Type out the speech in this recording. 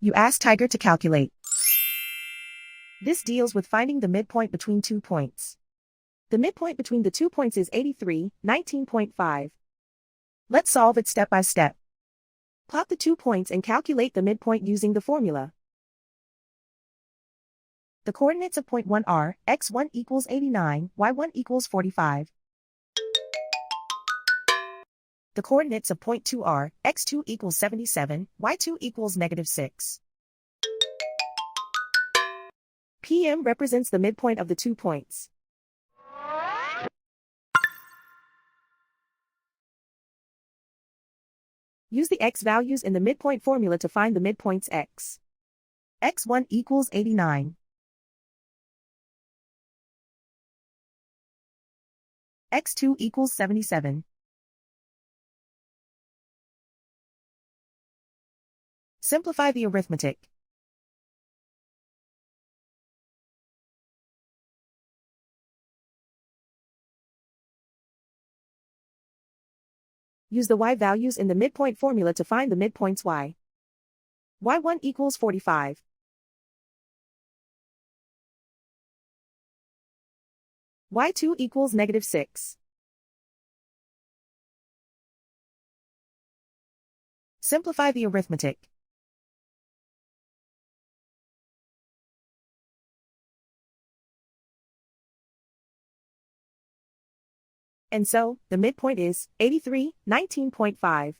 You ask Tiger to calculate. This deals with finding the midpoint between 2 points. The midpoint between the 2 points is 83, 19.5. Let's solve it step by step. Plot the 2 points and calculate the midpoint using the formula. The coordinates of point 1 are x1 equals 89, y1 equals 45. The coordinates of point 2 are x2 equals 77, y2 equals -6. PM represents the midpoint of the 2 points. Use the x values in the midpoint formula to find the midpoints x. x1 equals 89. x2 equals 77. Simplify the arithmetic. Use the y values in the midpoint formula to find the midpoints y. y1 equals 45. y2 equals -6. Simplify the arithmetic. And so, the midpoint is 83, 19.5.